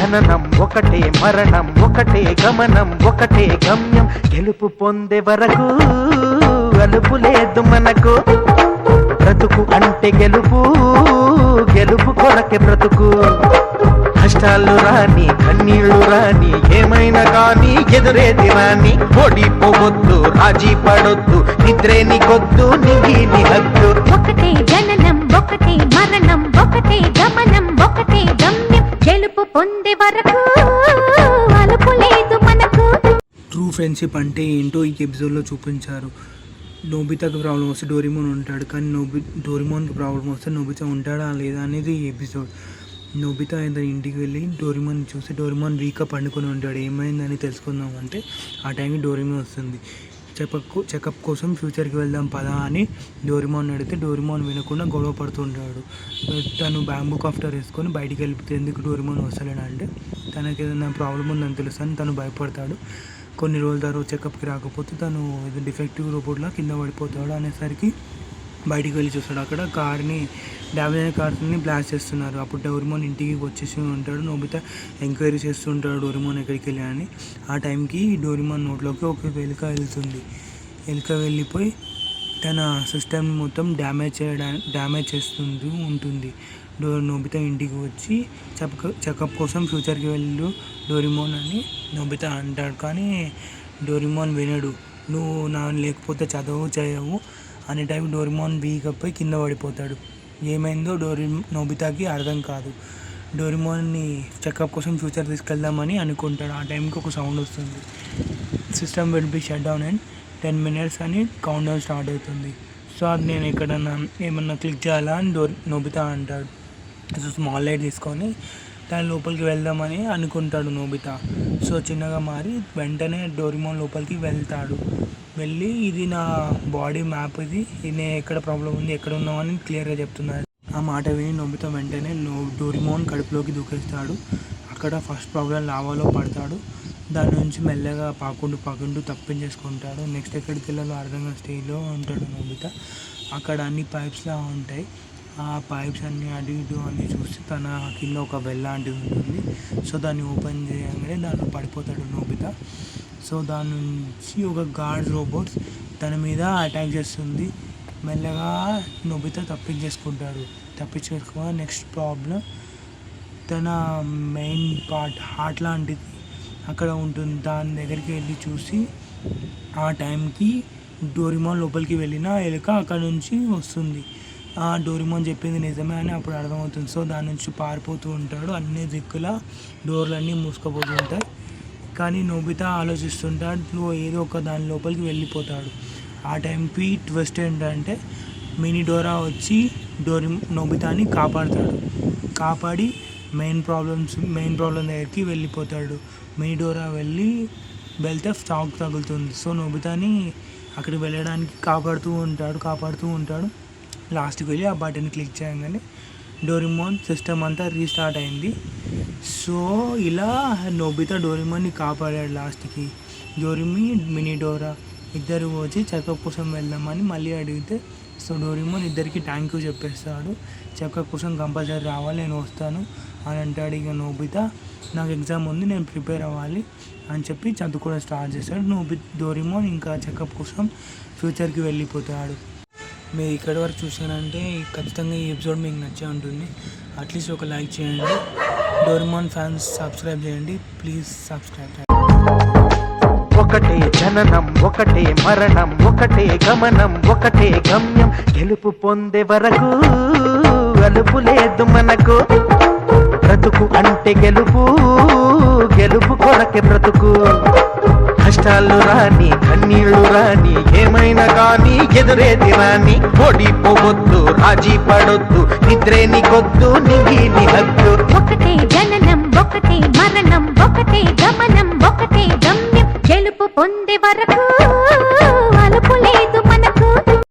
జననం ఒకటే మరణం ఒకటే గమనం ఒకటే గమ్యం గెలుపు పొందే వరకు అలుపు లేదు మనకు బ్రతుకు అంటే గెలుపు గెలుపు కొరకే బ్రతుకు కష్టాలు రాని కన్నీళ్లు రాని ఏమైనా కానీ ఎదురేది రాని ఓడిపోవద్దు రాజీ పడొద్దు నిద్రే నీకొద్దు నీ హద్దు ఒకటే జననం ఒకటే మరణం ఒకటే గమనం ఒకటే గమ్యం గెలుపు పొందే వరకు అలుపు లేదు మనకు. ట్రూ ఫ్రెండ్షిప్ అంటే ఏంటో ఈ ఎపిసోడ్లో చూపించారు. నోబితాకి ప్రాబ్లం వస్తే డోరేమోన్ ఉంటాడు, కానీ డోరేమోన్కి ప్రాబ్లం వస్తే నోబితా ఉంటాడా లేదా అనేది ఈ ఎపిసోడ్. నోబితా ఏదో ఇంటికి వెళ్ళి డోరేమోన్ చూసి డోరేమోన్ వీక్గా పండుకొని ఉంటాడు. ఏమైందని తెలుసుకుందాం అంటే ఆ టైంకి డోరేమోన్ వస్తుంది. చెకప్ కోసం ఫ్యూచర్కి వెళ్దాం పదా అని డోరేమోన్ అడిగితే డోరేమోన్ వినకుండా గొడవ పడుతుంటాడు. తను బ్యాంబూ కాఫ్టర్ వేసుకొని బయటికి వెళ్ళిపోతే ఎందుకు డోరేమోన్ వస్తలేడు అంటే తనకి ఏదైనా ప్రాబ్లం ఉందని తెలుసు అని తను భయపడతాడు. కొన్ని రోజుల తర్వాత చెకప్కి రాకపోతే తను ఏదో డిఫెక్టివ్ రోబోట్లా కింద పడిపోతాడు. అనేసరికి బయటికి వెళ్ళి చూస్తాడు. అక్కడ కార్ని డ్యామేజ్ అయిన కార్ని బ్లాస్ట్ చేస్తున్నారు. అప్పుడు డోరేమోన్ ఇంటికి వచ్చేసి ఉంటాడు. నోబితా ఎంక్వైరీ చేస్తుంటాడు డోరేమోన్ ఎక్కడికి వెళ్ళి అని. ఆ టైంకి డోరేమోన్ నోట్లోకి ఒక ఎలుక వెళ్తుంది. ఎలుక వెళ్ళిపోయి తన సిస్టమ్ మొత్తం డ్యామేజ్ చేస్తుంది ఉంటుంది. నోబితా ఇంటికి వచ్చి చెకప్ కోసం ఫ్యూచర్కి వెళ్ళు డోరేమోన్ అని నోబితా అంటాడు. కానీ డోరేమోన్ వినడు. నువ్వు నా లేకపోతే చేయవు అనే టైం డోరేమోన్ వీక్ అయిపోయి కింద పడిపోతాడు. ఏమైందో నోబితాకి అర్థం కాదు. డోరేమోన్ని చెకప్ కోసం ఫ్యూచర్ తీసుకెళ్దామని అనుకుంటాడు. ఆ టైంకి ఒక సౌండ్ వస్తుంది. System will be shut down and 10 minutes అని కౌంట్ డౌన్ స్టార్ట్ అవుతుంది. సో అది నేను ఎక్కడన్నా ఏమన్నా క్లిక్ చేయాలా అని నోబితా అంటాడు. సో స్మాల్ లైట్ తీసుకొని దాని లోపలికి వెళ్దామని అనుకుంటాడు నోబితా. సో చిన్నగా మారి వెంటనే డోరేమోన్ లోపలికి వెళ్తాడు. వెళ్ళి ఇది నా బాడీ మ్యాప్, ఇది నేను ఎక్కడ ప్రాబ్లం ఉంది ఎక్కడ ఉన్నామని క్లియర్గా చెప్తున్నాడు. ఆ మాట విని నోబితా వెంటనే డోరేమోన్ కడుపులోకి దూకేస్తాడు. అక్కడ ఫస్ట్ ప్రాబ్లం లావాలో పడతాడు. దాని నుంచి మెల్లగా పాకుంటూ తప్పించేసుకుంటాడు. నెక్స్ట్ ఎక్కడికి వెళ్ళాలో అర్థం కాని స్టేజ్లో ఉంటాడు నోబితా. అక్కడ అన్ని పైప్స్లా ఉంటాయి. ఆ పైప్స్ అన్నీ అటు ఇటు అన్నీ చూసి తన కింద ఒక వెల్ లాంటిది ఉంటుంది. సో దాన్ని ఓపెన్ చేయగానే దాంట్లో పడిపోతాడు నోబితా. సో దాని నుంచి ఒక గార్డ్ రోబోట్స్ తన మీద అటాక్ చేస్తుంది. మెల్లగా నోబితా తప్పించేసుకుంటాడు. నెక్స్ట్ ప్రాబ్లం తన మెయిన్ పార్ట్ హార్ట్ లాంటిది అక్కడ ఉంటుంది. దాని దగ్గరికి వెళ్ళి చూసి ఆ టైంకి డోరేమోన్ లోపలికి వెళ్ళిన ఎలుక అక్కడ నుంచి వస్తుంది. డోరేమోన్ చెప్పింది నిజమే అని అప్పుడు అర్థమవుతుంది. సో దాని నుంచి పారిపోతూ ఉంటాడు. అన్ని దిక్కుల డోర్లన్నీ మూసుకుపోతూ ఉంటాయి. కానీ నోబితా ఆలోచిస్తుంటాడు, ఏదో ఒక దాని లోపలికి వెళ్ళిపోతాడు. ఆ టైంకి ట్విస్ట్ ఏంటంటే మినీ డోరా వచ్చి నోబితాని కాపాడి మెయిన్ ప్రాబ్లం దగ్గరికి వెళ్ళిపోతాడు. మినీ డోరా వెళ్తే షాక్ తగులుతుంది. సో నోబితాని అక్కడికి వెళ్ళడానికి కాపాడుతూ ఉంటాడు. లాస్ట్కి వెళ్ళి ఆ బటన్ క్లిక్ చేయగానే డోరేమోన్ సిస్టమ్ అంతా రీస్టార్ట్ అయింది. సో ఇలా నోబితా డోరేమోన్ని కాపాడాడు. లాస్ట్కి మినీ డోరా ఇద్దరు వచ్చి చెకప్ కోసం వెళ్దామని మళ్ళీ అడిగితే సో డోరేమోన్ ఇద్దరికి థ్యాంక్ యూ చెప్పేస్తాడు. చెకప్ కోసం కంపల్సరీ రావాలి, నేను వస్తాను అని అంటాడు. ఇక నోబితా నాకు ఎగ్జామ్ ఉంది, నేను ప్రిపేర్ అవ్వాలి అని చెప్పి చదువుకోవడం స్టార్ట్ చేస్తాడు. డోరేమోన్ ఇంకా చెకప్ కోసం ఫ్యూచర్కి వెళ్ళిపోతాడు. మీరు ఇక్కడి వరకు చూసారంటే ఖచ్చితంగా ఈ ఎపిసోడ్ మీకు నచ్చే ఉంటుంది. అట్లీస్ట్ ఒక లైక్ చేయండి. డోరేమోన్ ఫ్యాన్స్ సబ్స్క్రైబ్ చేయండి, ప్లీజ్ సబ్స్క్రైబ్. ఒకటే జననం ఒకటే మరణం ఒకటే గమనం ఒకటే గమ్యం గెలుపు పొందే వరకు అలుపు లేదు మనకు బ్రతుకు అంటే గెలుపు గెలుపు కొరకే బ్రతుకు కష్టాలు రాని కన్నీళ్లు రాని ఏమైనా కానీ ఎదురేది రాని ఓడిపోవద్దు రాజీ పడొద్దు నిద్రే నీకొద్దు నీ హద్దు. ఒకటే జననం ఒకటే మరణం ఒకటే గమనం ఒకటే గమ్యం గెలుపు పొందే వరకు